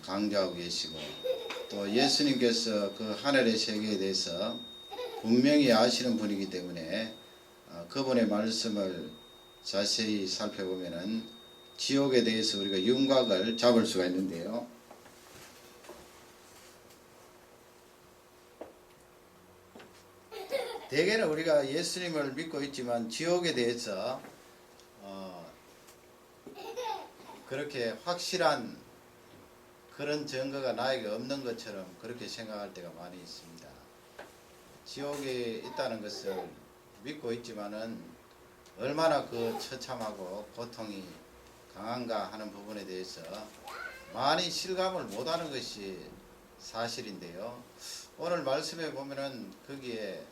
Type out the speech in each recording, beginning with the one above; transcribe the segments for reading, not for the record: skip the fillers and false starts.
강조하고 계시고 또 예수님께서 그 하늘의 세계에 대해서 분명히 아시는 분이기 때문에 그분의 말씀을 자세히 살펴보면은 지옥에 대해서 우리가 윤곽을 잡을 수가 있는데요. 대개는 우리가 예수님을 믿고 있지만 지옥에 대해서 그렇게 확실한 그런 증거가 나에게 없는 것처럼 그렇게 생각할 때가 많이 있습니다. 지옥에 있다는 것을 믿고 있지만은 얼마나 그 처참하고 고통이 강한가 하는 부분에 대해서 많이 실감을 못하는 것이 사실인데요. 오늘 말씀에 보면은 거기에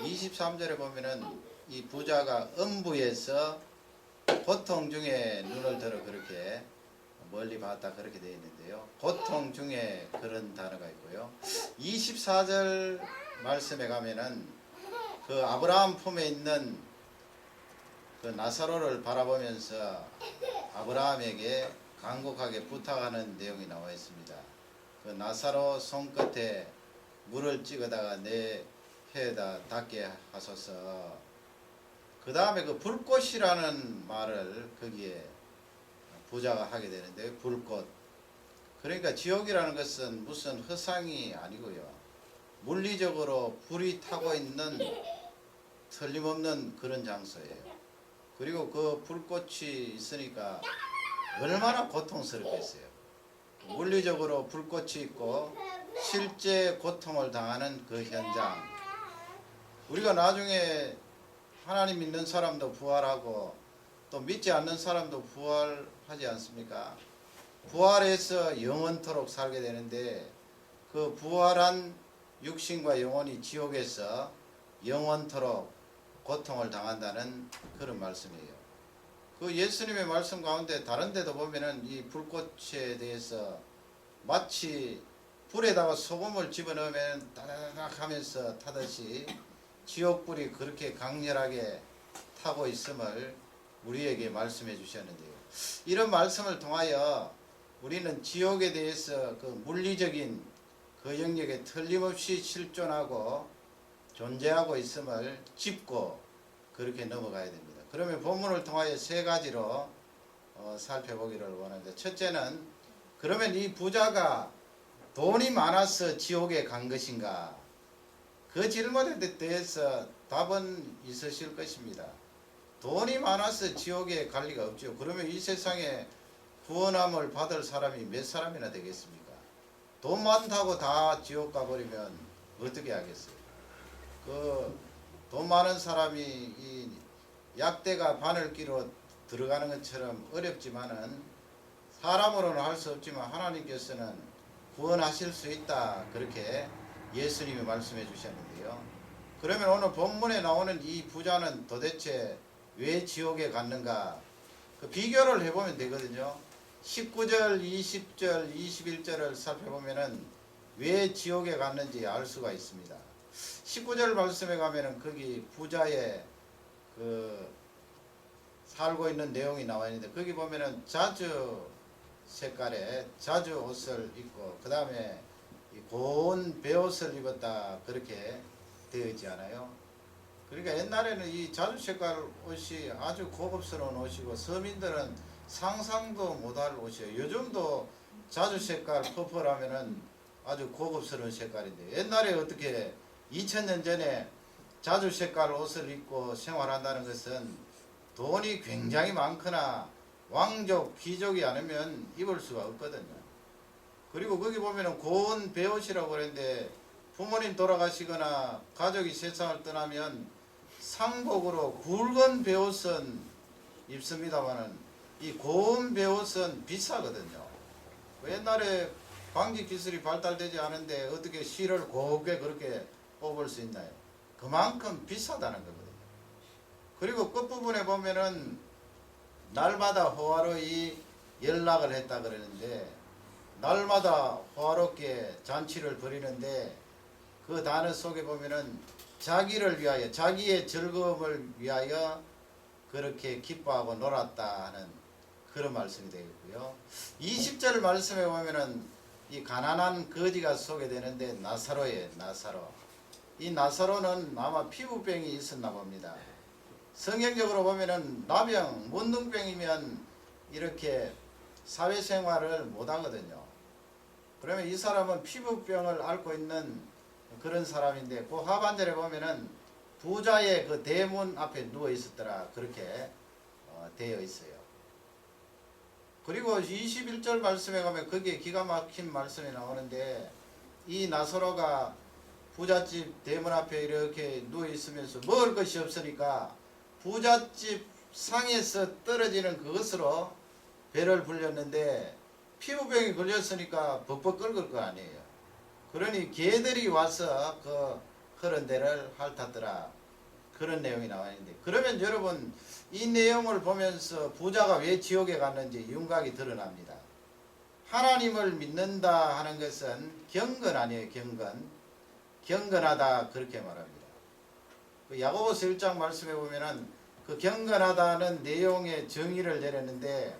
23절에 보면은 이 부자가 음부에서 고통 중에 눈을 들어 그렇게 멀리 봤다 그렇게 되어 있는데요. 고통 중에 그런 단어가 있고요. 24절 말씀에 가면은 그 아브라함 품에 있는 그 나사로를 바라보면서 아브라함에게 간곡하게 부탁하는 내용이 나와 있습니다. 그 나사로 손끝에 물을 찍어다가 내 혀에다 닿게 하소서. 그 다음에 그 불꽃이라는 말을 거기에 부자가 하게 되는데, 불꽃. 그러니까 지옥이라는 것은 무슨 허상이 아니고요. 물리적으로 불이 타고 있는 틀림없는 그런 장소예요. 그리고 그 불꽃이 있으니까 얼마나 고통스럽겠어요. 물리적으로 불꽃이 있고 실제 고통을 당하는 그 현장. 우리가 나중에 하나님 믿는 사람도 부활하고 또 믿지 않는 사람도 부활하지 않습니까? 부활해서 영원토록 살게 되는데 그 부활한 육신과 영혼이 지옥에서 영원토록 고통을 당한다는 그런 말씀이에요. 그 예수님의 말씀 가운데 다른 데도 보면은 이 불꽃에 대해서 마치 불에다가 소금을 집어넣으면 따다닥 하면서 타듯이 지옥불이 그렇게 강렬하게 타고 있음을 우리에게 말씀해 주셨는데요. 이런 말씀을 통하여 우리는 지옥에 대해서 그 물리적인 그 영역에 틀림없이 실존하고 존재하고 있음을 짚고 그렇게 넘어가야 됩니다. 그러면 본문을 통하여 세 가지로 살펴보기를 원합니다. 첫째는, 그러면 이 부자가 돈이 많아서 지옥에 간 것인가? 그 질문에 대해서 답은 있으실 것입니다. 돈이 많아서 지옥에 갈 리가 없죠. 그러면 이 세상에 구원함을 받을 사람이 몇 사람이나 되겠습니까? 돈 많다고 다 지옥 가버리면 어떻게 하겠어요? 그 돈 많은 사람이 이 약대가 바늘기로 들어가는 것처럼 어렵지만은 사람으로는 할 수 없지만 하나님께서는 구원하실 수 있다, 그렇게 예수님이 말씀해 주셨는데요. 그러면 오늘 본문에 나오는 이 부자는 도대체 왜 지옥에 갔는가? 그 비교를 해보면 되거든요. 19절, 20절, 21절을 살펴보면은 왜 지옥에 갔는지 알 수가 있습니다. 19절 말씀에 가면은 거기 부자의 그 살고 있는 내용이 나와 있는데, 거기 보면은 자주 색깔의 자주 옷을 입고 그 다음에 고운 베옷을 입었다, 그렇게 되어 있지 않아요? 그러니까 옛날에는 이 자주 색깔 옷이 아주 고급스러운 옷이고 서민들은 상상도 못할 옷이에요. 요즘도 자주 색깔 퍼플 하면은 아주 고급스러운 색깔인데, 옛날에 어떻게 2000년 전에 자주 색깔 옷을 입고 생활한다는 것은 돈이 굉장히 많거나 왕족, 귀족이 아니면 입을 수가 없거든요. 그리고 거기 보면은 고운 베옷이라고 그랬는데, 부모님 돌아가시거나 가족이 세상을 떠나면 상복으로 굵은 베옷은 입습니다만은 이 고운 베옷은 비싸거든요. 옛날에 방지 기술이 발달되지 않은데 어떻게 실을 곱게 그렇게 뽑을 수 있나요? 그만큼 비싸다는 거거든요. 그리고 끝부분에 보면은 날마다 호화로이 연락을 했다 그러는데, 날마다 호화롭게 잔치를 벌이는데 그 단어 속에 보면은 자기를 위하여, 자기의 즐거움을 위하여 그렇게 기뻐하고 놀았다 하는 그런 말씀이 되겠고요. 20절 말씀에 보면은 이 가난한 거지가 소개되는데 나사로예요. 나사로. 이 나사로는 아마 피부병이 있었나 봅니다. 성경적으로 보면은 나병, 문둥병이면 이렇게 사회생활을 못하거든요. 그러면 이 사람은 피부병을 앓고 있는 그런 사람인데 그 하반절에 보면은 부자의 그 대문 앞에 누워 있었더라 그렇게 되어 있어요. 그리고 21절 말씀에 가면 거기에 기가 막힌 말씀이 나오는데 이 나사로가 부잣집 대문 앞에 이렇게 누워 있으면서 먹을 것이 없으니까 부잣집 상에서 떨어지는 그것으로 배를 불렸는데 피부병이 걸렸으니까 벅벅 끓을 거 아니에요. 그러니 개들이 와서 그 흐른 데를 핥았더라. 그런 내용이 나와 있는데 그러면 여러분 이 내용을 보면서 부자가 왜 지옥에 갔는지 윤곽이 드러납니다. 하나님을 믿는다 하는 것은 경건 아니에요. 경건. 경건하다 그렇게 말합니다. 그 야고보서 1장 말씀에 보면은 그 경건하다는 내용의 정의를 내렸는데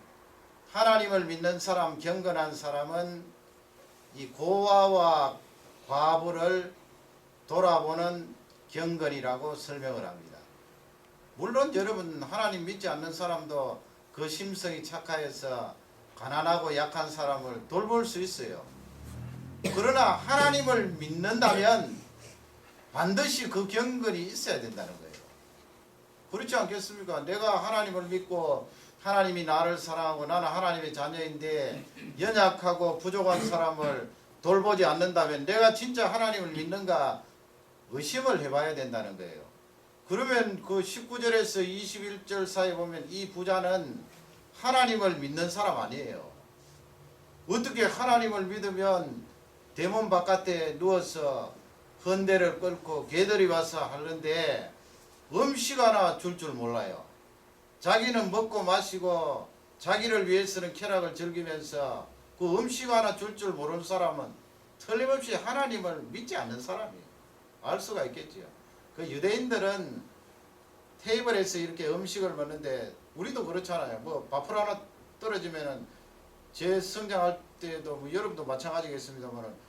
하나님을 믿는 사람, 경건한 사람은 이 고아와 과부를 돌아보는 경건이라고 설명을 합니다. 물론 여러분 하나님 믿지 않는 사람도 그 심성이 착하여서 가난하고 약한 사람을 돌볼 수 있어요. 그러나 하나님을 믿는다면 반드시 그 경건이 있어야 된다는 거예요. 그렇지 않겠습니까? 내가 하나님을 믿고 하나님이 나를 사랑하고 나는 하나님의 자녀인데 연약하고 부족한 사람을 돌보지 않는다면 내가 진짜 하나님을 믿는가 의심을 해봐야 된다는 거예요. 그러면 그 19절에서 21절 사이에 보면 이 부자는 하나님을 믿는 사람 아니에요. 어떻게 하나님을 믿으면 대문 바깥에 누워서 헌대를 끌고 개들이 와서 하는데 음식 하나 줄 줄 몰라요. 자기는 먹고 마시고 자기를 위해서는 쾌락을 즐기면서 그 음식 하나 줄 줄 모르는 사람은 틀림없이 하나님을 믿지 않는 사람이에요. 알 수가 있겠지요. 그 유대인들은 테이블에서 이렇게 음식을 먹는데 우리도 그렇잖아요. 뭐 밥풀 하나 떨어지면은 제 성장할 때도 뭐 여러분도 마찬가지겠습니다만은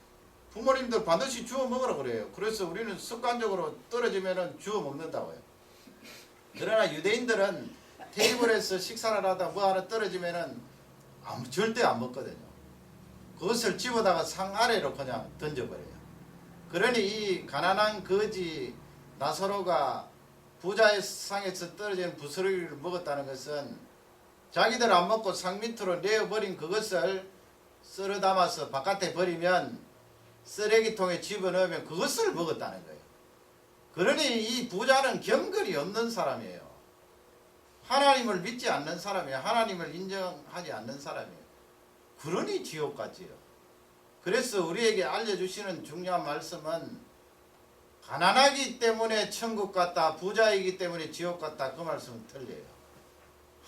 부모님들 반드시 주워 먹으라 그래요. 그래서 우리는 습관적으로 떨어지면은 주워 먹는다고요. 그러나 유대인들은 테이블에서 식사를 하다 뭐 하나 떨어지면은 절대 안 먹거든요. 그것을 집어다가 상 아래로 그냥 던져버려요. 그러니 이 가난한 거지 나사로가 부자의 상에서 떨어지는 부스러기를 먹었다는 것은 자기들 안 먹고 상 밑으로 내어버린 그것을 썰어 담아서 바깥에 버리면 쓰레기통에 집어넣으면 그것을 먹었다는 거예요. 그러니 이 부자는 경건이 없는 사람이에요. 하나님을 믿지 않는 사람이에요. 하나님을 인정하지 않는 사람이에요. 그러니 지옥 같지요. 그래서 우리에게 알려주시는 중요한 말씀은 가난하기 때문에 천국 같다, 부자이기 때문에 지옥 같다 그 말씀은 틀려요.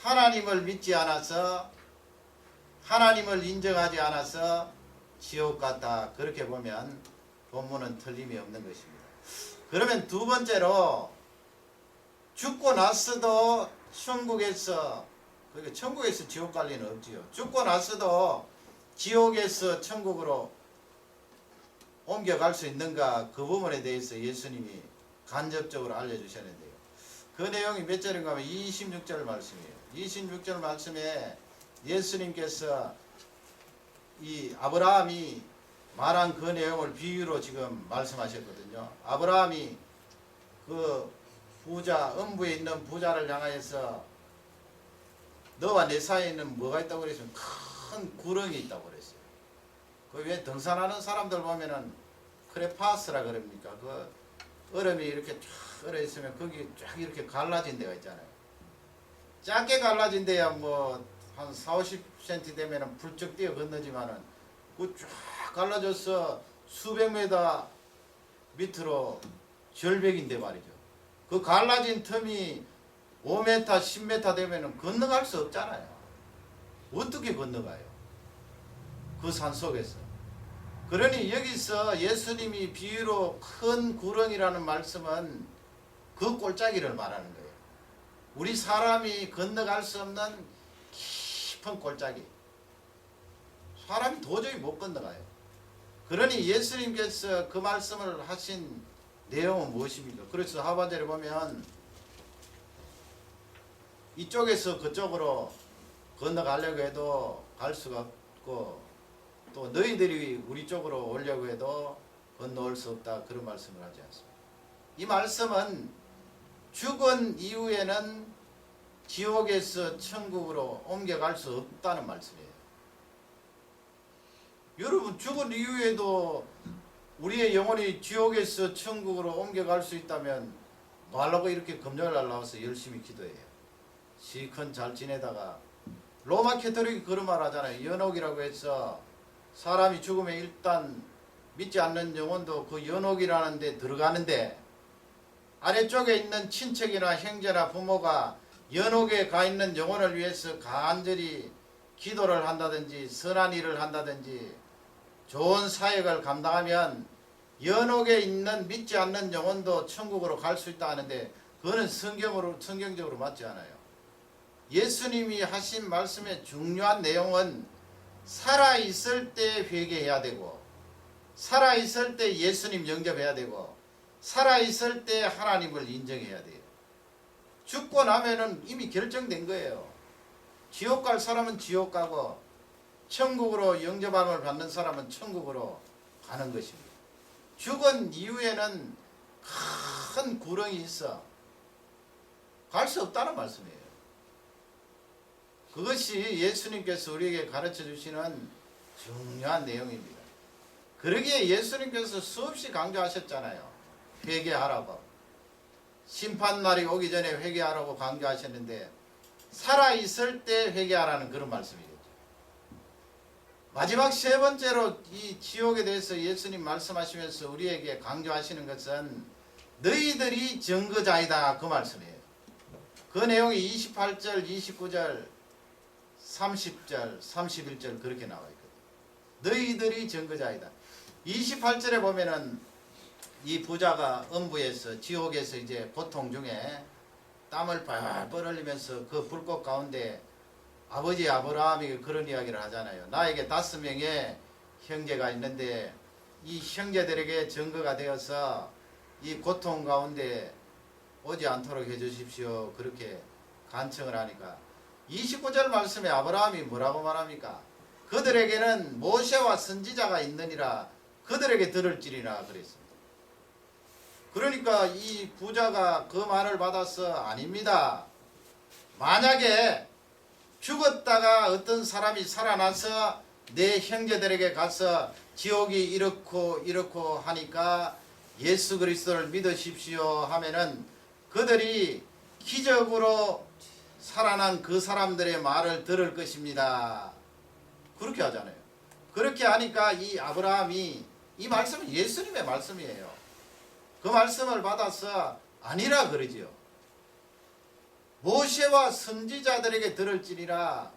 하나님을 믿지 않아서 하나님을 인정하지 않아서 지옥 같다 그렇게 보면 본문은 틀림이 없는 것입니다. 그러면 두 번째로 죽고 났어도 천국에서 그러니까 천국에서 지옥 갈 리는 없지요. 죽고 나서도 지옥에서 천국으로 옮겨갈 수 있는가 그 부분에 대해서 예수님이 간접적으로 알려주셨는데요. 그 내용이 몇 절인가 하면 26절 말씀이에요. 26절 말씀에 예수님께서 이 아브라함이 말한 그 내용을 비유로 지금 말씀하셨거든요. 아브라함이 그 부자, 음부에 있는 부자를 향하여서 너와 내 사이에는 뭐가 있다고 그랬으면 큰 구렁이 있다고 그랬어요. 그 왜 등산하는 사람들 보면은 크레파스라 그럽니까? 그 얼음이 이렇게 쫙 얼어 있으면 거기 쫙 이렇게 갈라진 데가 있잖아요. 작게 갈라진 데야 뭐 한 40-50cm 되면은 불쩍 뛰어 건너지만은 그 쫙 갈라져서 수백 미터 밑으로 절벽인데 말이죠. 그 갈라진 틈이 5m, 10m 되면은 건너갈 수 없잖아요. 어떻게 건너가요? 그 산 속에서. 그러니 여기서 예수님이 비유로 큰 구렁이라는 말씀은 그 골짜기를 말하는 거예요. 우리 사람이 건너갈 수 없는 깊은 골짜기. 사람이 도저히 못 건너가요. 그러니 예수님께서 그 말씀을 하신 내용은 무엇입니까? 그래서 하반절에 보면 이쪽에서 그쪽으로 건너가려고 해도 갈 수가 없고 또 너희들이 우리 쪽으로 오려고 해도 건너올 수 없다, 그런 말씀을 하지 않습니다. 이 말씀은 죽은 이후에는 지옥에서 천국으로 옮겨갈 수 없다는 말씀이에요. 여러분, 죽은 이후에도 우리의 영혼이 지옥에서 천국으로 옮겨갈 수 있다면 뭐하려고 이렇게 금요일날 나와서 열심히 기도해요? 시컨 잘 지내다가 로마 캐토릭이 그런 말 하잖아요. 연옥이라고 해서 사람이 죽으면 일단 믿지 않는 영혼도 그 연옥이라는 데 들어가는데 아래쪽에 있는 친척이나 형제나 부모가 연옥에 가 있는 영혼을 위해서 간절히 기도를 한다든지 선한 일을 한다든지 좋은 사역을 감당하면 연옥에 있는 믿지 않는 영혼도 천국으로 갈 수 있다 하는데 그거는 성경적으로 맞지 않아요. 예수님이 하신 말씀의 중요한 내용은 살아있을 때 회개해야 되고 살아있을 때 예수님 영접해야 되고 살아있을 때 하나님을 인정해야 돼요. 죽고 나면은 이미 결정된 거예요. 지옥 갈 사람은 지옥 가고 천국으로 영접함을 받는 사람은 천국으로 가는 것입니다. 죽은 이후에는 큰 구렁이 있어 갈 수 없다는 말씀이에요. 그것이 예수님께서 우리에게 가르쳐 주시는 중요한 내용입니다. 그러기에 예수님께서 수없이 강조하셨잖아요. 회개하라고. 심판날이 오기 전에 회개하라고 강조하셨는데 살아있을 때 회개하라는 그런 말씀이겠죠. 마지막 세 번째로 이 지옥에 대해서 예수님 말씀하시면서 우리에게 강조하시는 것은 너희들이 증거자이다, 그 말씀이에요. 그 내용이 28절, 29절, 30절, 31절 그렇게 나와 있거든요. 너희들이 증거자이다. 28절에 보면은 이 부자가 음부에서 지옥에서 이제 고통 중에 땀을 뻘뻘 흘리면서 그 불꽃 가운데 아버지 아브라함이 그런 이야기를 하잖아요. 나에게 5명의 형제가 있는데 이 형제들에게 증거가 되어서 이 고통 가운데 오지 않도록 해주십시오, 그렇게 간청을 하니까 29절 말씀에 아브라함이 뭐라고 말합니까? 그들에게는 모세와 선지자가 있느니라 그들에게 들을지리라 그랬습니다. 그러니까 이 부자가 그 말을 받아서 아닙니다. 만약에 죽었다가 어떤 사람이 살아나서 내 형제들에게 가서 지옥이 이렇고 하니까 예수 그리스도를 믿으십시오 하면은 그들이 기적으로 살아난 그 사람들의 말을 들을 것입니다. 그렇게 하잖아요. 그렇게 하니까 이 아브라함이 이 말씀은 예수님의 말씀이에요. 그 말씀을 받아서 아니라 그러지요. 모세와 선지자들에게 들을지니라.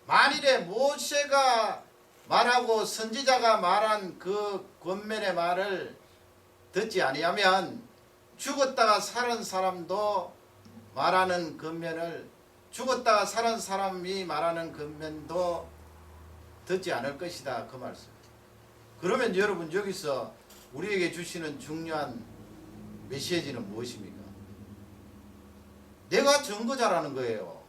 만일에 모세가 말하고 선지자가 말한 그 권면의 말을 듣지 아니하면 죽었다가 살은 사람도 말하는 권면을 죽었다가 살은 사람이 말하는 권면도 듣지 않을 것이다, 그 말씀. 그러면 여러분 여기서 우리에게 주시는 중요한 메시지는 무엇입니까? 내가 증거자라는 거예요.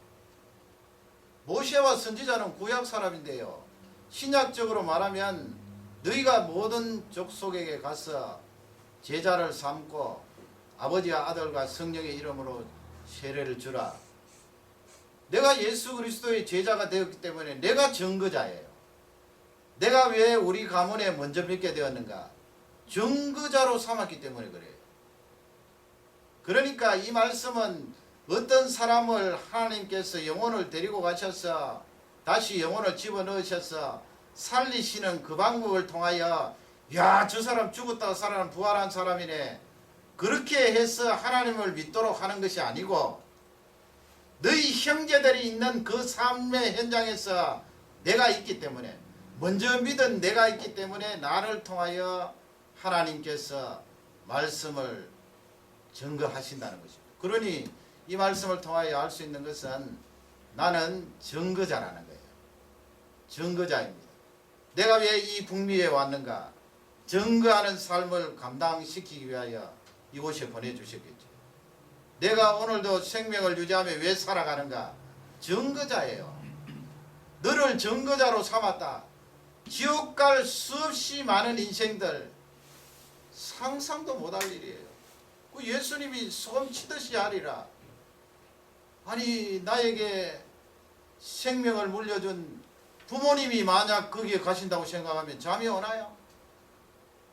모세와 선지자는 구약 사람인데요. 신약적으로 말하면 너희가 모든 족속에게 가서 제자를 삼고 아버지와 아들과 성령의 이름으로 세례를 주라. 내가 예수 그리스도의 제자가 되었기 때문에 내가 증거자예요. 내가 왜 우리 가문에 먼저 믿게 되었는가? 증거자로 삼았기 때문에 그래요. 그러니까 이 말씀은 어떤 사람을 하나님께서 영혼을 데리고 가셔서 다시 영혼을 집어넣으셔서 살리시는 그 방법을 통하여 야, 저 사람 죽었다가 살아난 부활한 사람이네, 그렇게 해서 하나님을 믿도록 하는 것이 아니고 너희 형제들이 있는 그 삶의 현장에서 내가 있기 때문에 먼저 믿은 내가 있기 때문에 나를 통하여 하나님께서 말씀을 증거하신다는 것입니다. 그러니 이 말씀을 통하여 알 수 있는 것은 나는 증거자라는 거예요. 증거자입니다. 내가 왜 이 북미에 왔는가? 증거하는 삶을 감당시키기 위하여 이곳에 보내주셨겠죠. 내가 오늘도 생명을 유지하며 왜 살아가는가? 증거자예요. 너를 증거자로 삼았다. 지옥 갈 수없이 많은 인생들 상상도 못할 일이에요. 그 예수님이 소금치듯이 하리라. 아니 나에게 생명을 물려준 부모님이 만약 거기에 가신다고 생각하면 잠이 오나요?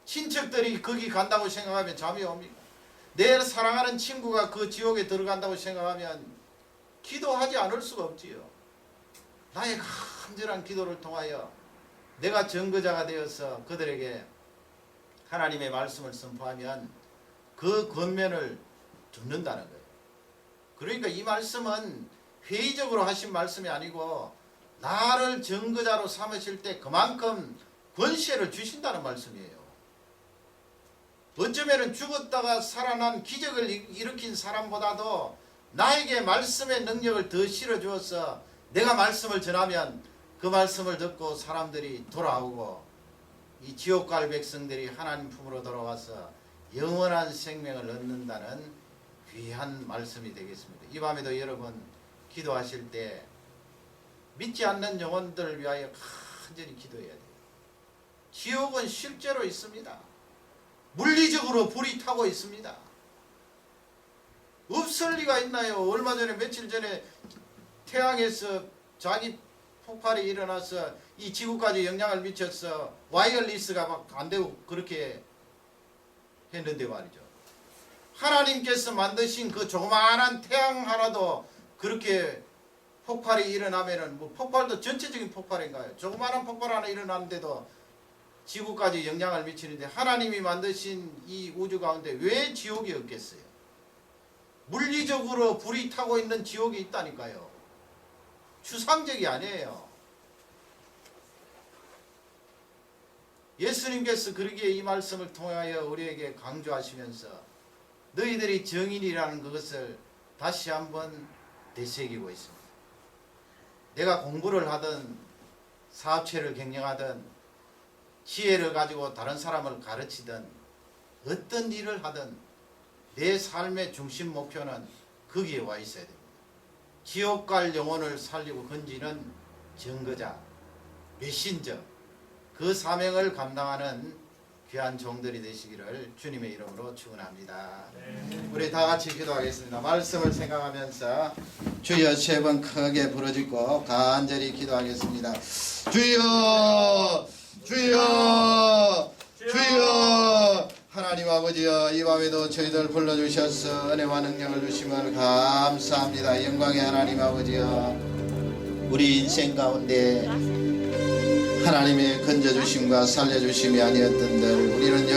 친척들이 거기 간다고 생각하면 잠이 옵니까? 내 사랑하는 친구가 그 지옥에 들어간다고 생각하면 기도하지 않을 수가 없지요. 나의 간절한 기도를 통하여 내가 증거자가 되어서 그들에게 하나님의 말씀을 선포하면 그 권면을 듣는다는 거예요. 그러니까 이 말씀은 회의적으로 하신 말씀이 아니고 나를 증거자로 삼으실 때 그만큼 권세를 주신다는 말씀이에요. 어쩌면 죽었다가 살아난 기적을 일으킨 사람보다도 나에게 말씀의 능력을 더 실어주어서 내가 말씀을 전하면 그 말씀을 듣고 사람들이 돌아오고 이 지옥 갈 백성들이 하나님 품으로 돌아와서 영원한 생명을 얻는다는 귀한 말씀이 되겠습니다. 이 밤에도 여러분 기도하실 때 믿지 않는 영혼들을 위하여 간절히 기도해야 돼요. 지옥은 실제로 있습니다. 물리적으로 불이 타고 있습니다. 없을 리가 있나요? 얼마 전에 며칠 전에 태양에서 자기 폭발이 일어나서 이 지구까지 영향을 미쳐서 와이어리스가 막 안 되고 그렇게 했는데 말이죠. 하나님께서 만드신 그 조그마한 태양 하나도 그렇게 폭발이 일어나면은 뭐 폭발도 전체적인 폭발인가요? 조그마한 폭발 하나 일어나는데도 지구까지 영향을 미치는데 하나님이 만드신 이 우주 가운데 왜 지옥이 없겠어요? 물리적으로 불이 타고 있는 지옥이 있다니까요. 추상적이 아니에요. 예수님께서 그러기에 이 말씀을 통하여 우리에게 강조하시면서 너희들이 정인이라는 그것을 다시 한번 되새기고 있습니다. 내가 공부를 하든 사업체를 경영하든 지혜를 가지고 다른 사람을 가르치든 어떤 일을 하든 내 삶의 중심 목표는 거기에 와 있어야 됩니다. 지옥 갈 영혼을 살리고 건지는 증거자, 메신저, 그 사명을 감당하는 귀한 종들이 되시기를 주님의 이름으로 축원합니다. 우리 다 같이 기도하겠습니다. 말씀을 생각하면서 주여 3번 크게 부르짖고 간절히 기도하겠습니다. 주여 주여 주여 하나님 아버지여 이 밤에도 저희들 불러주셔서 은혜와 능력을 주심을 감사합니다. 영광의 하나님 아버지여 우리 인생 가운데 하나님의 건져주심과 살려주심이 아니었던들 우리는